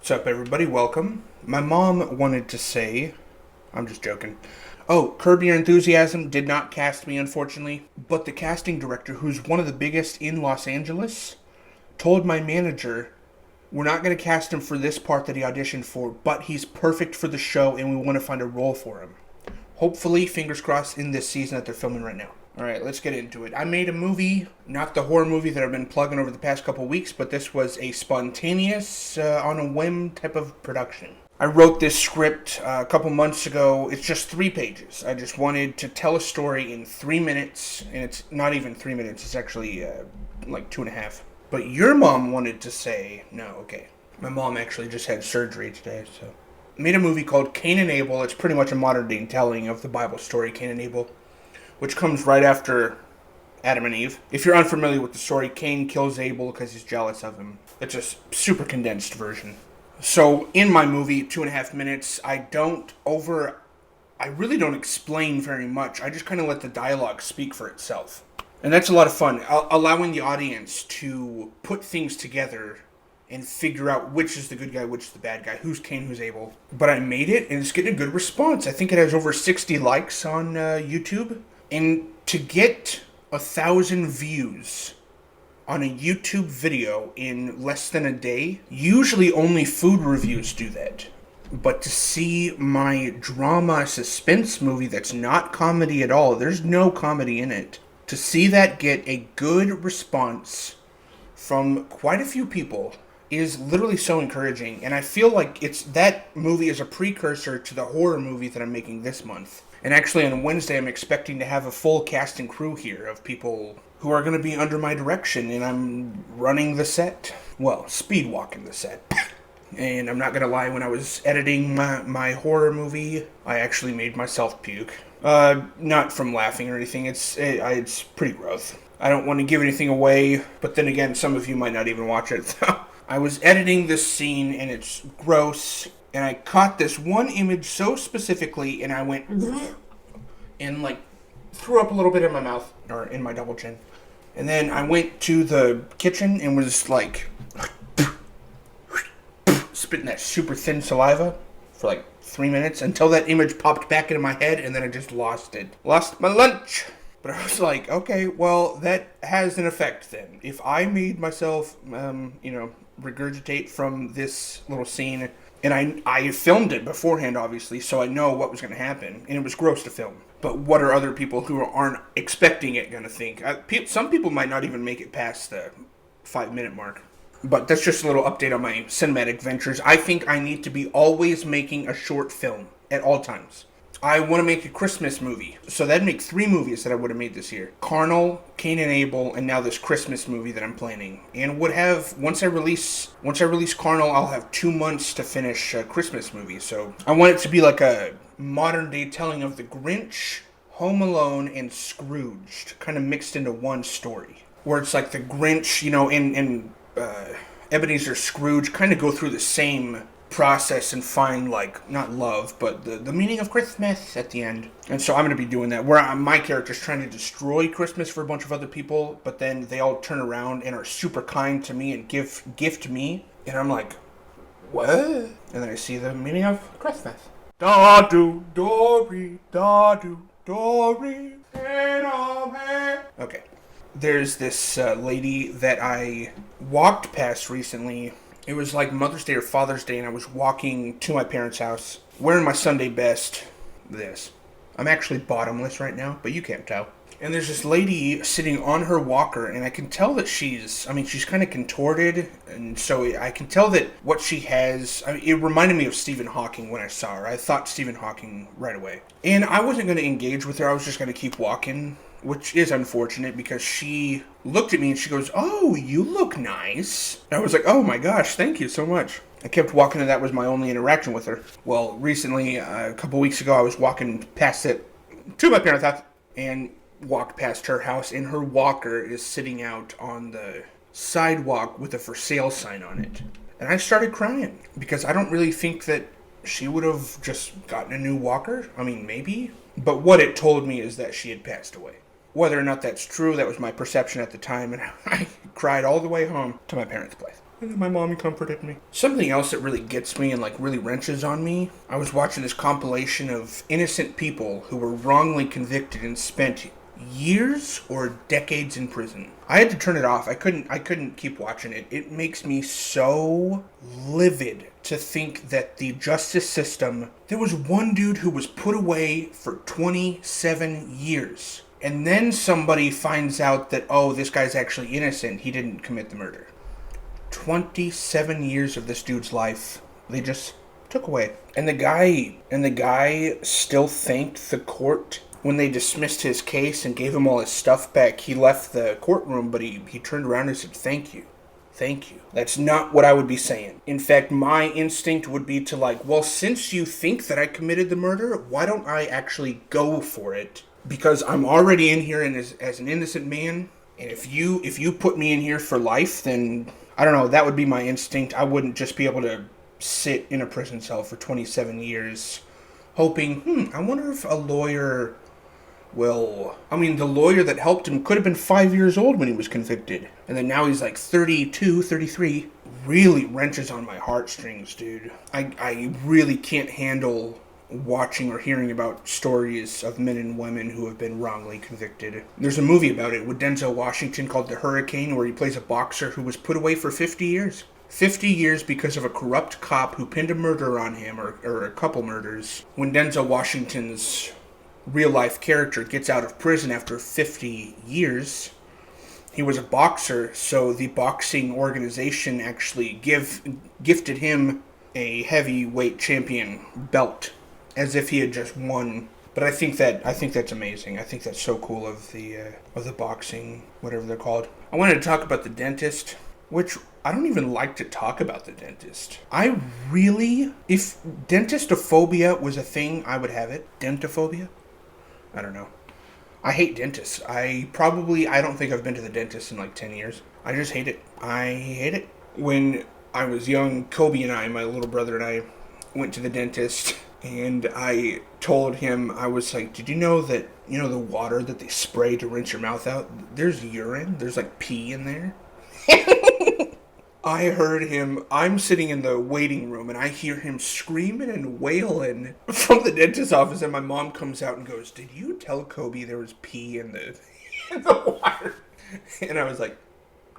What's up, everybody? Welcome. My mom wanted to say, I'm just joking. Oh, Curb Your Enthusiasm did not cast me, unfortunately, but the casting director, who's one of the biggest in Los Angeles, told my manager, we're not going to cast him for this part that he auditioned for, but he's perfect for the show and we want to find a role for him. Hopefully, fingers crossed, in this season that they're filming right now. Alright, let's get into it. I made a movie, not the horror movie that I've been plugging over the past couple weeks, but this was a spontaneous, on a whim type of production. I wrote this script a couple months ago. It's just 3 pages. I just wanted to tell a story in 3 minutes, and it's not even 3 minutes, it's actually like 2.5. But your mom wanted to say, no, okay. My mom actually just had surgery today, so. Made a movie called Cain and Abel. It's pretty much a modern day telling of the Bible story, Cain and Abel, which comes right after Adam and Eve. If you're unfamiliar with the story, Cain kills Abel because he's jealous of him. It's a super condensed version. So in my movie, 2.5 minutes, I really don't explain very much. I just kind of let the dialogue speak for itself. And that's a lot of fun, allowing the audience to put things together and figure out which is the good guy, which is the bad guy, who's Cain, who's Abel. But I made it, and it's getting a good response. I think it has over 60 likes on YouTube. And to get 1,000 views on a YouTube video in less than a day, usually only food reviews do that. But to see my drama suspense movie that's not comedy at all, there's no comedy in it, to see that get a good response from quite a few people is literally so encouraging. And I feel like that movie is a precursor to the horror movie that I'm making this month. And actually on Wednesday, I'm expecting to have a full cast and crew here of people who are going to be under my direction, and I'm running the set. Well, speed walking the set. And I'm not going to lie, when I was editing my horror movie, I actually made myself puke. Not from laughing or anything, it's pretty gross. I don't want to give anything away, but then again, some of you might not even watch it. I was editing this scene, and it's gross. And I caught this one image so specifically, and I went and like threw up a little bit in my mouth, or in my double chin. And then I went to the kitchen and was like spitting that super thin saliva for like 3 minutes until that image popped back into my head, and then I just lost it. Lost my lunch. But I was like, okay, well, that has an effect then. If I made myself, regurgitate from this little scene, and I filmed it beforehand, obviously, so I know what was going to happen. And it was gross to film. But what are other people who aren't expecting it going to think? Some people might not even make it past the 5-minute mark. But that's just a little update on my cinematic ventures. I think I need to be always making a short film at all times. I want to make a Christmas movie. So that'd make 3 movies that I would have made this year. Carnal, Cain and Abel, and now this Christmas movie that I'm planning. And would have, once I release Carnal, I'll have 2 months to finish a Christmas movie. So I want it to be like a modern day telling of the Grinch, Home Alone, and Scrooged, kind of mixed into one story. Where it's like the Grinch, and Ebenezer Scrooge kind of go through the same process and find, like, not love, but the meaning of Christmas at the end. And so I'm going to be doing that, where my character's trying to destroy Christmas for a bunch of other people, but then they all turn around and are super kind to me and gift me, and I'm like, what? And then I see the meaning of Christmas. Da-do, do-re, da-do, do-re, okay. There's this lady that I walked past recently. It was like Mother's Day or Father's Day, and I was walking to my parents' house, wearing my Sunday best. I'm actually bottomless right now, but you can't tell. And there's this lady sitting on her walker, and I can tell that she's kind of contorted, and so I can tell that what she has, it reminded me of Stephen Hawking when I saw her. I thought Stephen Hawking right away. And I wasn't going to engage with her, I was just going to keep walking, which is unfortunate because she looked at me and she goes, "Oh, you look nice." And I was like, "Oh my gosh, thank you so much." I kept walking, and that was my only interaction with her. Well, recently, a couple weeks ago, I was walking past it to my parents' house and walked past her house, and her walker is sitting out on the sidewalk with a for sale sign on it. And I started crying because I don't really think that she would have just gotten a new walker. I mean, maybe. But what it told me is that she had passed away. Whether or not that's true, that was my perception at the time, and I cried all the way home to my parents' place. And then my mom comforted me. Something else that really gets me and like really wrenches on me, I was watching this compilation of innocent people who were wrongly convicted and spent years or decades in prison. I had to turn it off. I couldn't keep watching it. It makes me so livid to think that the justice system, there was one dude who was put away for 27 years. And then somebody finds out that, oh, this guy's actually innocent. He didn't commit the murder. 27 years of this dude's life, they just took away. And the guy still thanked the court when they dismissed his case and gave him all his stuff back. He left the courtroom, but he turned around and said, thank you. Thank you. That's not what I would be saying. In fact, my instinct would be to like, well, since you think that I committed the murder, why don't I actually go for it? Because I'm already in here and as an innocent man. And if you put me in here for life, then I don't know, that would be my instinct. I wouldn't just be able to sit in a prison cell for 27 years hoping, I wonder if a lawyer will... I mean, the lawyer that helped him could have been 5 years old when he was convicted. And then now he's like 32, 33. Really wrenches on my heartstrings, dude. I really can't handle watching or hearing about stories of men and women who have been wrongly convicted. There's a movie about it with Denzel Washington called The Hurricane, where he plays a boxer who was put away for 50 years. 50 years because of a corrupt cop who pinned a murder on him, or a couple murders. When Denzel Washington's real-life character gets out of prison after 50 years, he was a boxer, so the boxing organization actually gifted him a heavyweight champion belt, as if he had just won. But I think that's amazing. I think that's so cool of the boxing, whatever they're called. I wanted to talk about the dentist, which I don't even like to talk about the dentist. If dentophobia was a thing, I would have it. Dentophobia? I don't know. I hate dentists. I don't think I've been to the dentist in like 10 years. I just hate it. I hate it. When I was young, Kobe and I, my little brother and I, went to the dentist. And I told him, I was like, did you know that, the water that they spray to rinse your mouth out, there's urine? There's like pee in there? I heard him, I'm sitting in the waiting room, and I hear him screaming and wailing from the dentist's office, and my mom comes out and goes, did you tell Kobe there was pee in the water? And I was like,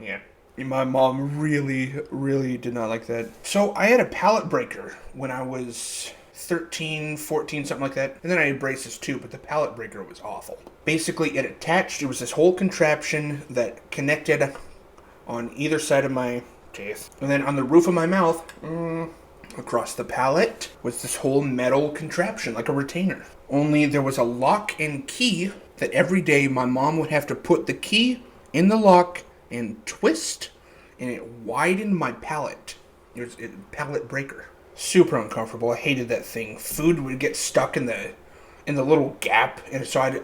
yeah. My mom really, really did not like that. So I had a palate breaker when I was 13, 14, something like that. And then I had braces too, but the palate breaker was awful. Basically, it was this whole contraption that connected on either side of my teeth. And then on the roof of my mouth, across the palate, was this whole metal contraption, like a retainer. Only there was a lock and key that every day my mom would have to put the key in the lock and twist, and it widened my palate. It was a palate breaker. Super uncomfortable. I hated that thing. Food would get stuck in the little gap, and so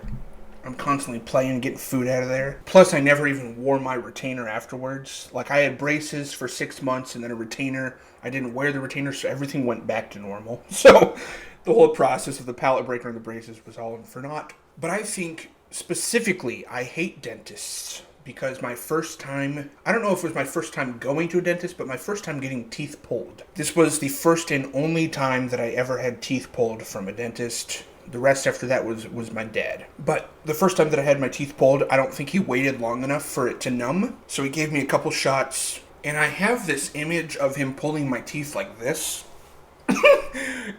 I'm constantly playing, getting food out of there. Plus, I never even wore my retainer afterwards. Like, I had braces for 6 months, and then a retainer. I didn't wear the retainer, so everything went back to normal. So, the whole process of the palate breaker and the braces was all for naught. But I think, specifically, I hate dentists. Because my first time, I don't know if it was my first time going to a dentist, but my first time getting teeth pulled. This was the first and only time that I ever had teeth pulled from a dentist. The rest after that was my dad. But the first time that I had my teeth pulled, I don't think he waited long enough for it to numb. So he gave me a couple shots. And I have this image of him pulling my teeth like this.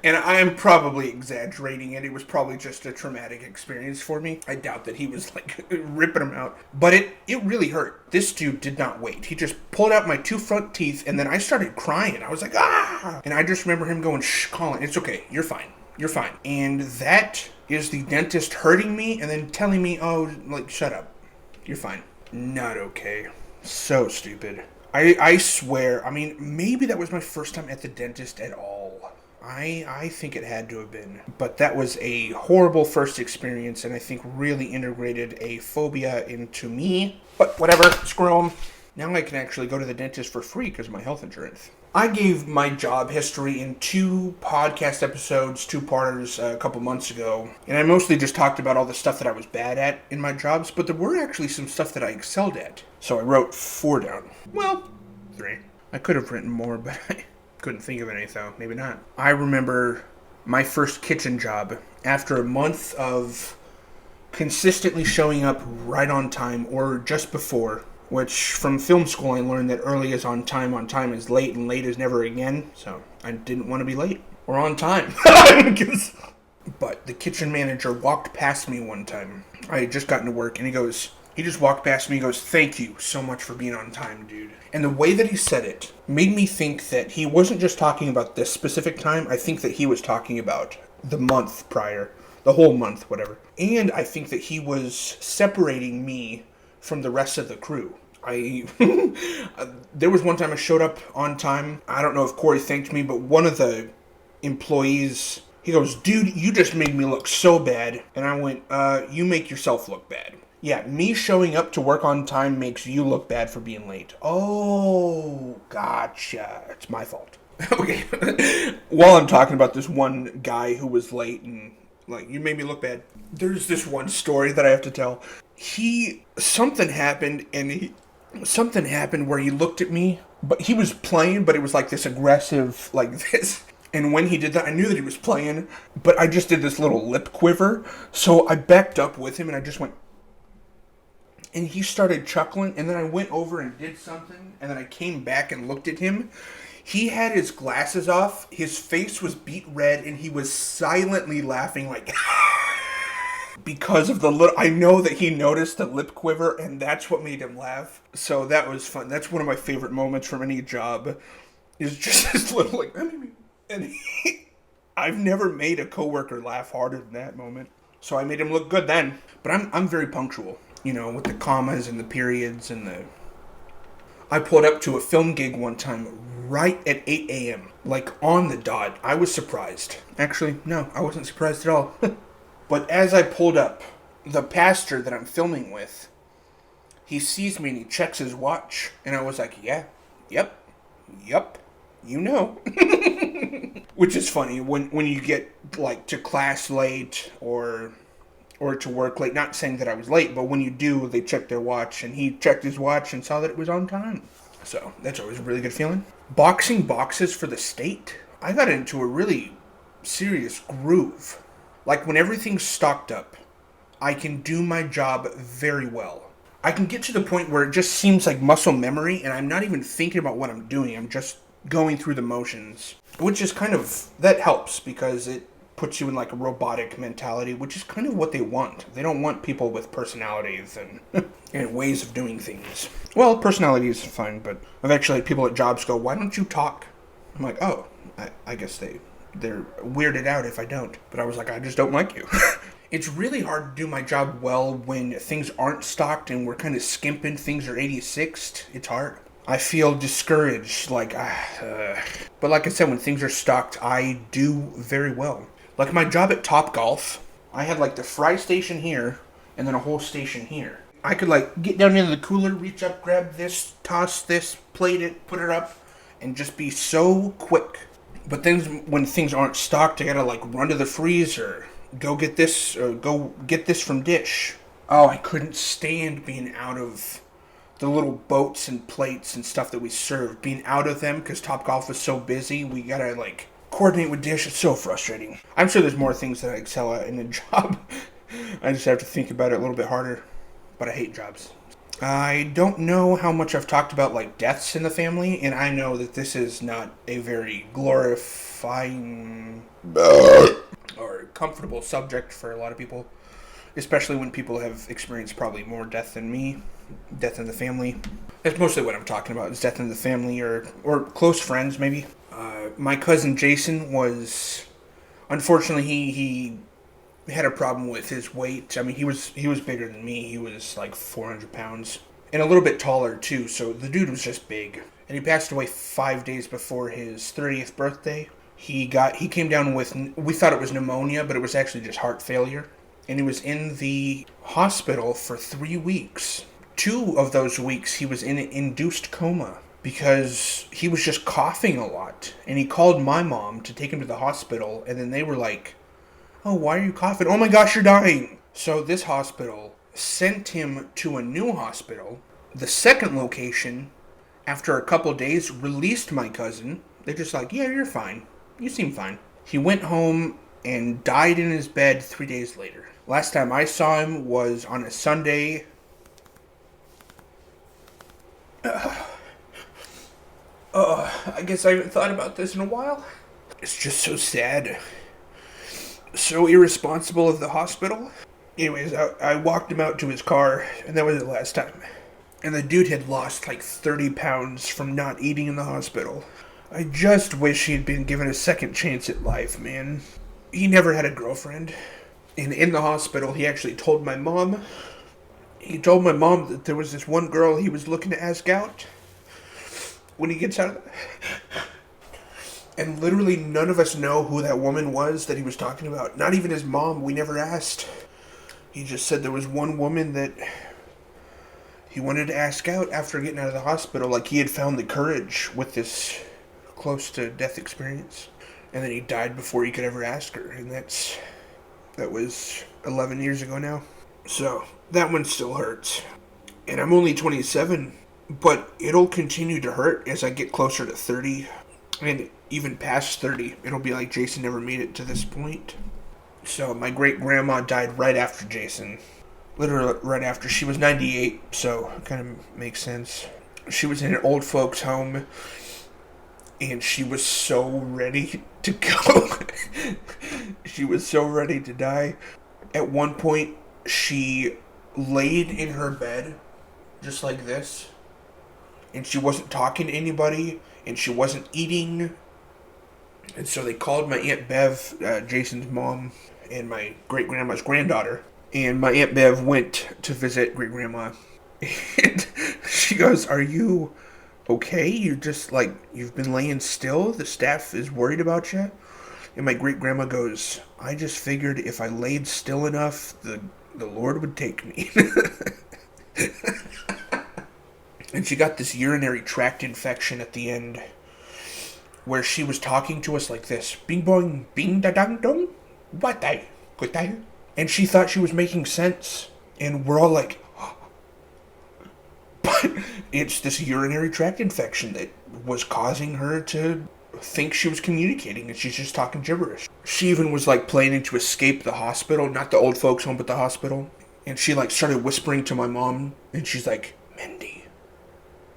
And I am probably exaggerating it. It was probably just a traumatic experience for me. I doubt that he was like ripping them out. But it really hurt. This dude did not wait. He just pulled out my two front teeth, and then I started crying. I was like, ah! And I just remember him going, shh, Colin, it's okay. You're fine. You're fine. And that is the dentist hurting me and then telling me, oh, like, shut up. You're fine. Not okay. So stupid. I swear, I mean, maybe that was my first time at the dentist at all. I think it had to have been. But that was a horrible first experience, and I think really integrated a phobia into me. But whatever, screw them. Now I can actually go to the dentist for free because of my health insurance. I gave my job history in 2 podcast episodes, 2-parters, a couple months ago. And I mostly just talked about all the stuff that I was bad at in my jobs, but there were actually some stuff that I excelled at. So I wrote 4 down. Well, 3. I could have written more, but I couldn't think of any, so maybe not. I remember my first kitchen job after a month of consistently showing up right on time or just before, which from film school I learned that early is on time is late, and late is never again, so I didn't want to be late or on time. But the kitchen manager walked past me one time. I had just gotten to work, and he just walked past me and goes, "Thank you so much for being on time, dude." And the way that he said it made me think that he wasn't just talking about this specific time. I think that he was talking about the month prior, the whole month, whatever. And I think that he was separating me from the rest of the crew. There was one time I showed up on time. I don't know if Corey thanked me, but one of the employees, he goes, "Dude, you just made me look so bad." And I went, "You make yourself look bad." Yeah, me showing up to work on time makes you look bad for being late. Oh, gotcha. It's my fault. Okay. While I'm talking about this one guy who was late and, like, you made me look bad, there's this one story that I have to tell. Something happened where he looked at me, but he was playing, but it was like this aggressive, like this. And when he did that, I knew that he was playing, but I just did this little lip quiver. So I backed up with him and I just went, and he started chuckling, and then I went over and did something, and then I came back and looked at him. He had his glasses off, his face was beet red, and he was silently laughing like because of the little, I know that he noticed the lip quiver, and that's what made him laugh. So that was fun. That's one of my favorite moments from any job, is just this little like, and I've never made a coworker laugh harder than that moment. So I made him look good then. But I'm very punctual. You know, with the commas and the periods and the... I pulled up to a film gig one time right at 8 a.m. Like, on the dot. I was surprised. Actually, no, I wasn't surprised at all. But as I pulled up, the pastor that I'm filming with, he sees me and he checks his watch. And I was like, yeah, yep, you know. Which is funny, when you get, like, to class late or to work late. Not saying that I was late, but when you do, they check their watch, and he checked his watch and saw that it was on time. So, that's always a really good feeling. Boxing boxes for the state? I got into a really serious groove. Like, when everything's stocked up, I can do my job very well. I can get to the point where it just seems like muscle memory, and I'm not even thinking about what I'm doing. I'm just going through the motions. Which is kind of, that helps, because it puts you in like a robotic mentality, which is kind of what they want. They don't want people with personalities and and ways of doing things. Well, personality is fine, but I've actually had people at jobs go, "Why don't you talk?" I'm like, "Oh, I guess they're weirded out if I don't." But I was like, "I just don't like you." It's really hard to do my job well when things aren't stocked and we're kind of skimping, things are 86th. It's hard. I feel discouraged, like, but like I said, when things are stocked, I do very well. Like my job at Top Golf, I had like the fry station here, and then a whole station here. I could like get down into the cooler, reach up, grab this, toss this, plate it, put it up, and just be so quick. But then when things aren't stocked, I gotta like run to the freezer, go get this, or go get this from Dish. Oh, I couldn't stand being out of the little boats and plates and stuff that we served, being out of them because Top Golf was so busy. We gotta like coordinate with Dish. It's so frustrating. I'm sure there's more things that I excel at in a job. I just have to think about it a little bit harder. But I hate jobs. I don't know how much I've talked about like deaths in the family, and I know that this is not a very glorifying or comfortable subject for a lot of people, especially when people have experienced probably more death than me. Death in the family. That's mostly what I'm talking about, is death in the family or close friends, maybe. My cousin Jason was, unfortunately, he had a problem with his weight. I mean, he was bigger than me. He was like 400 pounds. And a little bit taller, too, so the dude was just big. And he passed away 5 days before his 30th birthday. He came down with, we thought it was pneumonia, but it was actually just heart failure. And he was in the hospital for 3 weeks. 2 of those weeks, he was in an induced coma because he was just coughing a lot. And he called my mom to take him to the hospital, and then they were like, "Oh, why are you coughing? Oh my gosh, you're dying." So this hospital sent him to a new hospital, the second location, after a couple days, released my cousin. They're just like, yeah, you're fine. You seem fine. He went home and died in his bed 3 days later. Last time I saw him was on a Sunday. I guess I haven't thought about this in a while. It's just so sad. So irresponsible of the hospital. Anyways, I walked him out to his car, and that was the last time. And the dude had lost like 30 pounds from not eating in the hospital. I just wish he'd been given a second chance at life, man. He never had a girlfriend. And in the hospital, he actually told my mom. He told my mom that there was this one girl he was looking to ask out when he gets out of the... And literally none of us know who that woman was that he was talking about. Not even his mom. We never asked. He just said there was one woman that he wanted to ask out after getting out of the hospital. Like he had found the courage with this close to death experience. And then he died before he could ever ask her. And that was 11 years ago now. So that one still hurts. And I'm only 27. But it'll continue to hurt as I get closer to 30. And even past 30, it'll be like Jason never made it to this point. So my great-grandma died right after Jason. Literally right after. She was 98, so it kind of makes sense. She was in an old folks' home, and she was so ready to go. She was so ready to die. At one point, she laid in her bed, just like this, and she wasn't talking to anybody, and she wasn't eating. And so they called my Aunt Bev, Jason's mom, and my great-grandma's granddaughter. And my Aunt Bev went to visit great-grandma. And she goes, "Are you okay? You just, like, you've been laying still? The staff is worried about you?" And my great-grandma goes, "I just figured if I laid still enough, the Lord would take me." And she got this urinary tract infection at the end, where she was talking to us like this. Bing boing, bing da dang dong. What the? Good day. And she thought she was making sense. And we're all like, but it's this urinary tract infection that was causing her to think she was communicating, and she's just talking gibberish. She even was like planning to escape the hospital, not the old folks home, but the hospital. And she like started whispering to my mom, and she's like, "Mindy,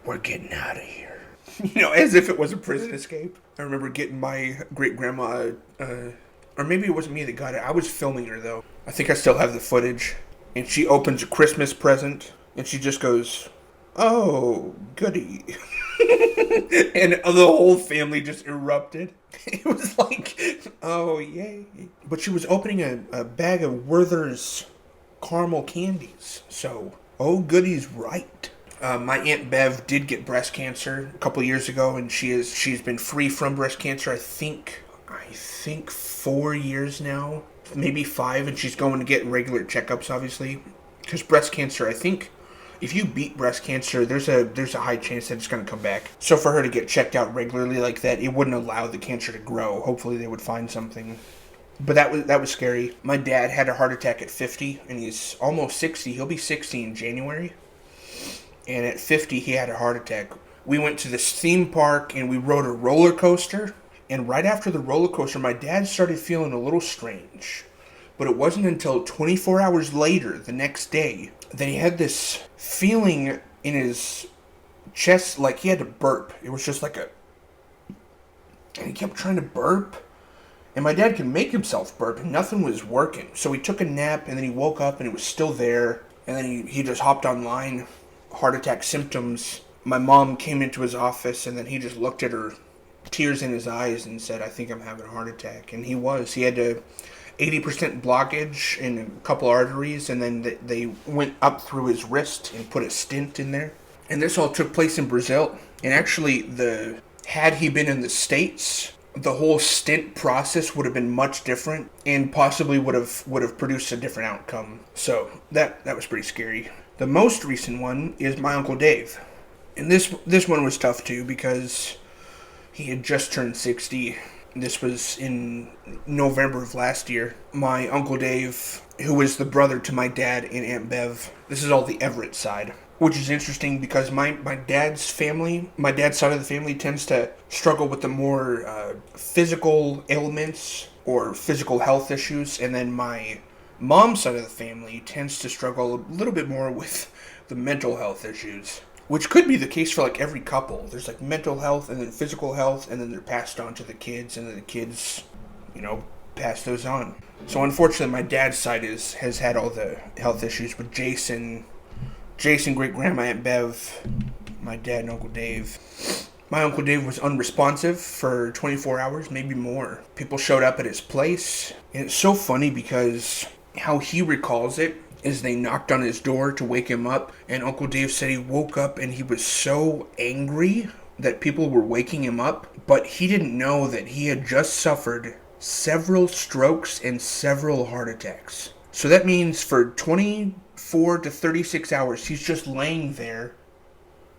we're getting out of here." You know, as if it was a prison escape. I remember getting my great-grandma, or maybe it wasn't me that got it. I was filming her, though. I think I still have the footage. And she opens a Christmas present, and she just goes, "Oh, goody." And the whole family just erupted. It was like, oh, yay. But she was opening a bag of Werther's caramel candies. So, oh, goody's right. My Aunt Bev did get breast cancer a couple years ago, and she's been free from breast cancer, I think 4 years now, maybe 5, and she's going to get regular checkups, obviously, because breast cancer, I think, if you beat breast cancer, there's a high chance that it's going to come back. So for her to get checked out regularly like that, it wouldn't allow the cancer to grow. Hopefully they would find something. But that was scary. My dad had a heart attack at 50, and he's almost 60. He'll be 60 in January. And at 50, he had a heart attack. We went to this theme park, and we rode a roller coaster. And right after the roller coaster, my dad started feeling a little strange. But it wasn't until 24 hours later, the next day, that he had this feeling in his chest like he had to burp. It was just like a... And he kept trying to burp. And my dad can make himself burp, and nothing was working. So he took a nap, and then he woke up, and it was still there. And then he just hopped online. Heart attack symptoms. My mom came into his office, and then he just looked at her, tears in his eyes, and said, "I think I'm having a heart attack." And he was. He had a 80% blockage in a couple arteries, and then they went up through his wrist and put a stent in there. And this all took place in Brazil. And actually, had he been in the States, the whole stent process would have been much different, and possibly would have produced a different outcome. So that was pretty scary. The most recent one is my Uncle Dave. And this one was tough too, because he had just turned 60. This was in November of last year. My Uncle Dave, who was the brother to my dad and Aunt Bev, this is all the Everett side. which is interesting because my dad's side of the family tends to struggle with the more physical ailments or physical health issues, and then my mom's side of the family tends to struggle a little bit more with the mental health issues, which could be the case for like every couple. There's like mental health and then physical health, and then they're passed on to the kids, and then the kids, pass those on. So unfortunately, my dad's side has had all the health issues with Jason, great grandma, Aunt Bev, my dad and Uncle Dave. My Uncle Dave was unresponsive for 24 hours, maybe more. People showed up at his place. And it's so funny because how he recalls it is they knocked on his door to wake him up, and Uncle Dave said he woke up and he was so angry that people were waking him up, but he didn't know that he had just suffered several strokes and several heart attacks. So that means for 24 to 36 hours, he's just laying there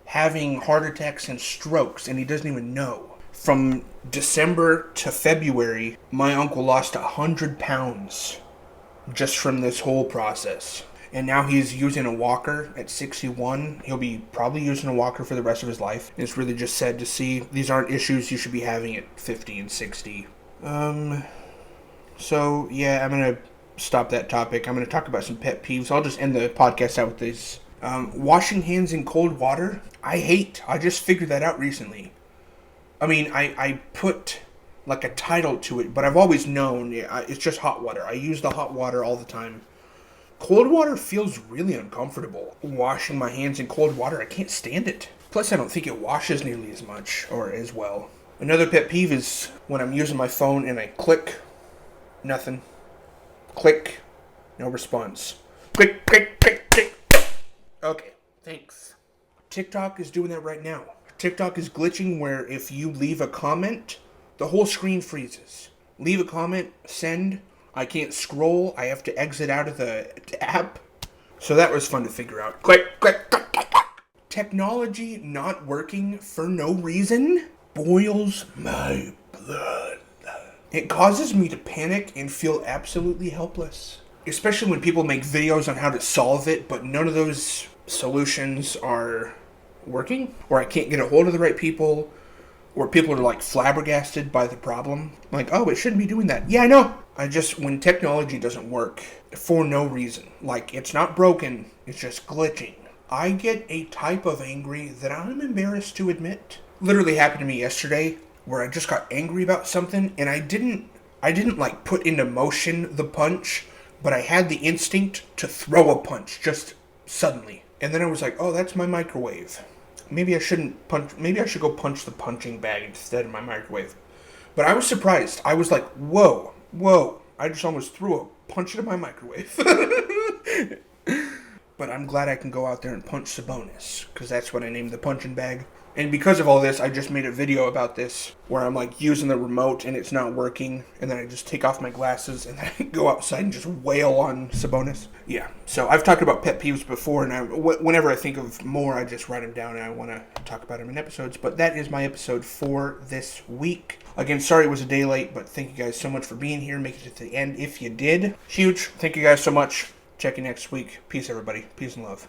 having heart attacks and strokes, and he doesn't even know. From December to February, my uncle lost 100 pounds just from this whole process. And now he's using a walker at 61. He'll be probably using a walker for the rest of his life. And it's really just sad to see. These aren't issues you should be having at 50 and 60. So, yeah, I'm going to stop that topic. I'm going to talk about some pet peeves. I'll just end the podcast out with this. Washing hands in cold water, I hate. I just figured that out recently. I mean, I put like a title to it, but I've always known it's just hot water. I use the hot water all the time. Cold water feels really uncomfortable. Washing my hands in cold water, I can't stand it. Plus, I don't think it washes nearly as much or as well. Another pet peeve is when I'm using my phone and I click, nothing. Click, no response. Click, click, click, click. Okay, thanks. TikTok is doing that right now. TikTok is glitching where if you leave a comment, the whole screen freezes. Leave a comment, send. I can't scroll. I have to exit out of the app. So that was fun to figure out. Click, click, click, click, click. Technology not working for no reason boils my blood. It causes me to panic and feel absolutely helpless. Especially when people make videos on how to solve it, but none of those solutions are working, or I can't get a hold of the right people, or people are like flabbergasted by the problem. Like, oh, it shouldn't be doing that. Yeah, I know. When technology doesn't work for no reason, like it's not broken, it's just glitching, I get a type of angry that I'm embarrassed to admit. Literally happened to me yesterday where I just got angry about something and I didn't like put into motion the punch, but I had the instinct to throw a punch just suddenly. And then I was like, oh, that's my microwave. Maybe I shouldn't punch. Maybe I should go punch the punching bag instead of my microwave. But I was surprised. I was like, whoa. I just almost threw a punch into my microwave. But I'm glad I can go out there and punch Sabonis, because that's what I named the punching bag. And because of all this, I just made a video about this where I'm like using the remote and it's not working, and then I just take off my glasses and then I go outside and just wail on Sabonis. Yeah, so I've talked about pet peeves before, and whenever I think of more, I just write them down and I want to talk about them in episodes. But that is my episode for this week. Again, sorry it was a day late, but thank you guys so much for being here. Make it to the end if you did. Huge. Thank you guys so much. Check you next week. Peace, everybody. Peace and love.